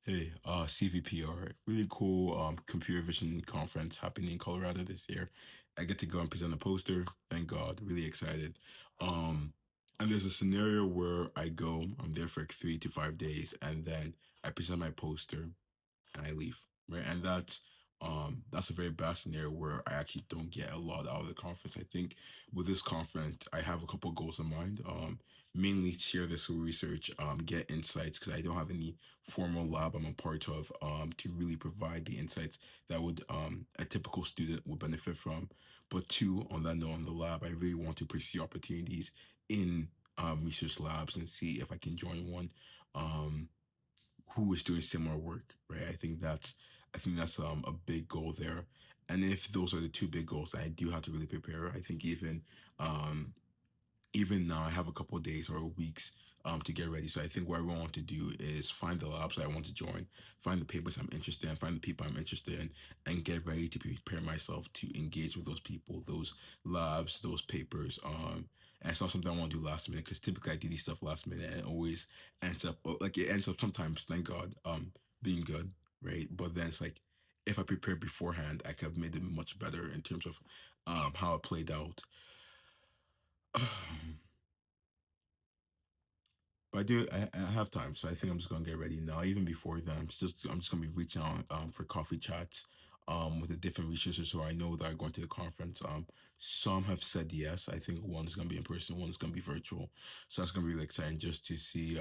Hey, CVPR, really cool computer vision conference happening in Colorado this year. I get to go and present a poster. Thank God, really excited. Um, and there's a scenario where I go, I'm there for like 3 to 5 days, and then I present my poster and I leave, right? And that's a very bad scenario where I actually don't get a lot out of the conference. I think with this conference, I have a couple goals in mind. Mainly share this research, get insights because I don't have any formal lab I'm a part of to really provide the insights that would a typical student would benefit from. But two, on that note, on the lab, I really want to pursue opportunities in research labs and see if I can join one. Um, who is doing similar work, right? I think that's a big goal there. And if those are the two big goals, I do have to really prepare. I think um even now I have a couple of days or weeks to get ready. So I think what I want to do is find the labs I want to join, find the papers I'm interested in, find the people I'm interested in, and get ready to prepare myself to engage with those people, those labs, those papers. And it's not something I want to do last minute because typically I do these stuff last minute and it always ends up like it ends up sometimes, thank God, being good, right? But then it's like if I prepared beforehand, I could have made it much better in terms of how it played out. But I do. I have time, so I think I'm just gonna get ready now. Even before then, I'm just gonna be reaching out for coffee chats with the different researchers who I know that are going to the conference. Some have said yes. I think one is gonna be in person, one is gonna be virtual. So that's gonna be really exciting just to see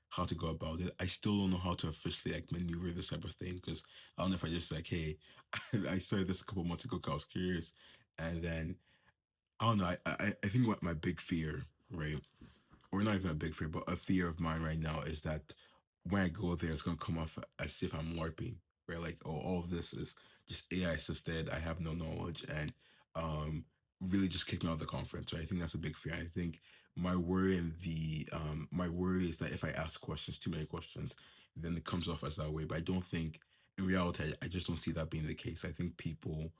how to go about it. I still don't know how to officially like maneuver this type of thing because I don't know if I just like, hey, I started this a couple months ago 'cause I was curious, and then I don't know. I think what my big fear, right? Or not even a big fear, but a fear of mine right now is that when I go there, it's gonna come off as if I'm LARPing, right? Like, oh, all of this is just AI assisted. I have no knowledge, and um, really just kick me out of the conference. Right? I think that's a big fear. I think my worry is that if I ask questions, too many questions, then it comes off as that way. But I don't think in reality, I just don't see that being the case. I think people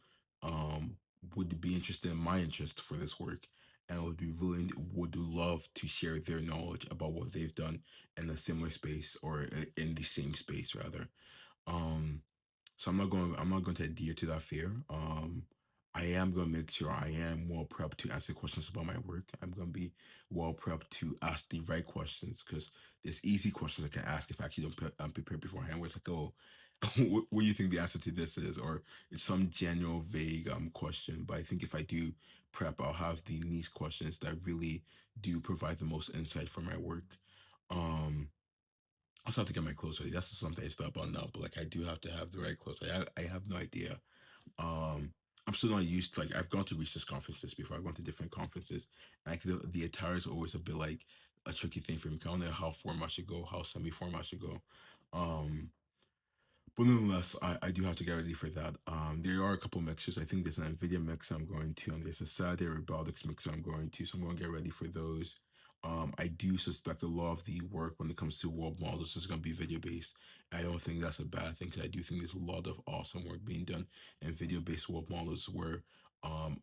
um would be interested in my interest for this work and would love to share their knowledge about what they've done in a similar space or in the same space rather. Um, so I'm not going to adhere to that fear. I am going to make sure I am well prepped to answer questions about my work. I'm going to be well prepped to ask the right questions because there's easy questions I can ask if I actually don't prepare beforehand. Where it's like, oh, what do you think the answer to this is, or it's some general vague question. But I think if I do prep, I'll have the niche questions that really do provide the most insight for my work. Um, I also have to get my clothes ready. That's just something I still up on now, but like I do have to have the right clothes. I have no idea. Um, I'm still not used to like I've gone to research conferences before. I've gone to different conferences, and like the attire is always a bit like a tricky thing for me. 'Cause I don't know how formal I should go, how semi formal I should go. Um, but nonetheless, I do have to get ready for that. There are a couple mixers. I think there's an NVIDIA mixer I'm going to, and there's a Saturday Robotics mixer I'm going to. So I'm going to get ready for those. I do suspect a lot of the work when it comes to world models is going to be video based. I don't think that's a bad thing because I do think there's a lot of awesome work being done in video based world models where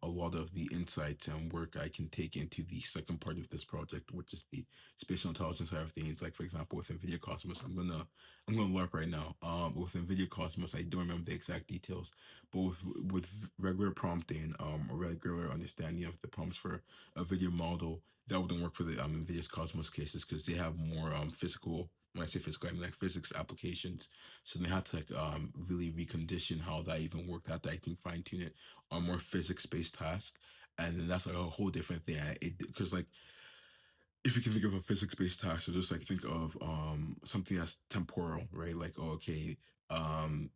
a lot of the insights and work I can take into the second part of this project, which is the spatial intelligence side of things. Like for example, with NVIDIA Cosmos, I'm gonna LARP right now. With NVIDIA Cosmos, I don't remember the exact details, but with regular prompting, or regular understanding of the prompts for a video model, that wouldn't work for the NVIDIA's Cosmos cases because they have more physical. When I say physical, I mean like physics applications. So they had to like really recondition how that even worked. Had to I think fine tune it on more physics based tasks, and then that's like a whole different thing. Because like if you can think of a physics-based task, so just like think of something that's temporal, right? Like, oh, okay, um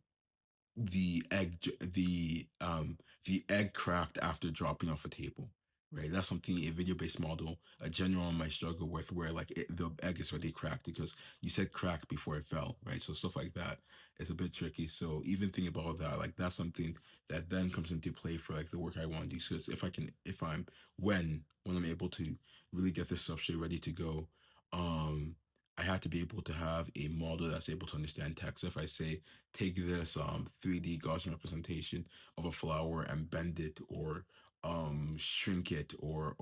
the egg the egg cracked after dropping off a table, right? That's something a video-based model a general might struggle with where like the egg is already cracked because you said crack before it fell, right? So stuff like that is a bit tricky. So even thinking about that, like that's something that then comes into play for like the work I want to do. So if I can if I'm when I'm able to really get this substrate ready to go, um I have to be able to have a model that's able to understand text. If I say take this 3D Gaussian representation of a flower and bend it or shrink it or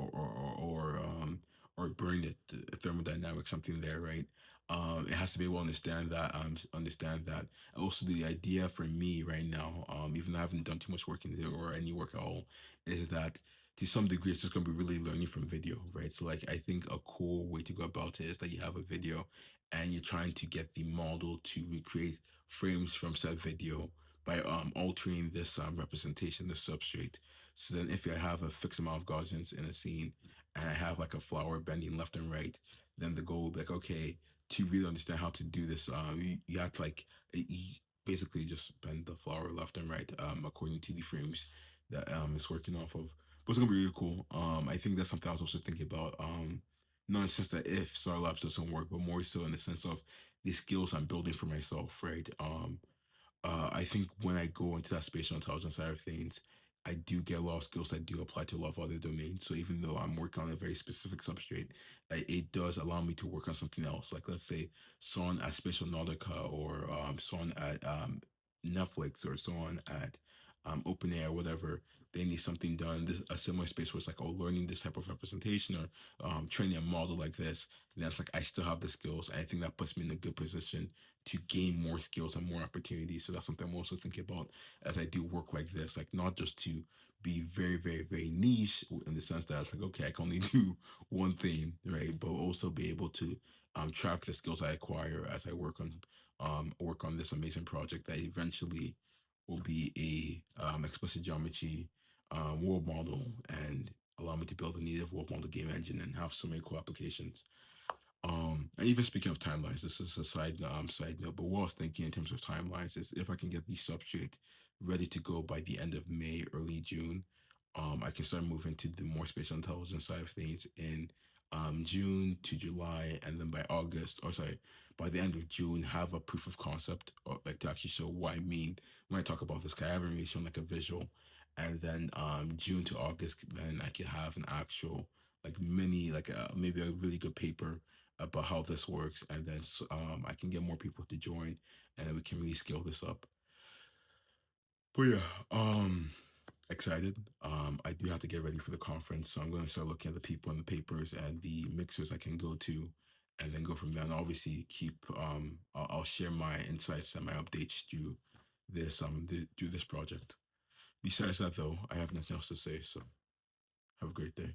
burn it, thermodynamics, something there, right? It has to be able to understand that. Also, the idea for me right now, even though I haven't done too much work in it or any work at all, is that to some degree it's just gonna be really learning from video, right? So like I think a cool way to go about it is that you have a video and you're trying to get the model to recreate frames from said video by altering this representation, this substrate. So then if I have a fixed amount of Gaussians in a scene and I have like a flower bending left and right, then the goal will be like, okay, to really understand how to do this, you have to like you basically just bend the flower left and right, according to the frames that it's working off of. But it's gonna be really cool. I think that's something I was also thinking about. Not in the sense that if Star Labs doesn't work, but more so in the sense of the skills I'm building for myself, right? I think when I go into that spatial intelligence side of things, I do get a lot of skills that do apply to a lot of other domains. So even though I'm working on a very specific substrate, it does allow me to work on something else. Like let's say someone at Spatial Nautica or someone at Netflix or someone at OpenAI or whatever, they need something done. This a similar space where it's like, oh, learning this type of representation or training a model like this. And that's like I still have the skills. I think that puts me in a good position to gain more skills and more opportunities. So that's something I'm also thinking about as I do work like this, like not just to be very, very, very niche in the sense that it's like, okay, I can only do one thing, right? But also be able to track the skills I acquire as I work on this amazing project that eventually will be a explicit geometry world model and allow me to build a native world model game engine and have so many cool applications. And even speaking of timelines, this is a side note, but what I was thinking in terms of timelines is if I can get the substrate ready to go by the end of May, early June, I can start moving to the more spatial intelligence side of things in June to July, and then by August, or sorry, by the end of June, have a proof of concept, or like to actually show what I mean when I talk about this. 'Cause I haven't really shown like a visual, and then June to August, then I can have an actual like mini, like maybe a really good paper about how this works, and then I can get more people to join, and then we can really scale this up. But yeah, excited. I do have to get ready for the conference, so I'm going to start looking at the people and the papers and the mixers I can go to, and then go from there. And obviously, keep I'll share my insights and my updates through through this project. Besides that, though, I have nothing else to say. So have a great day.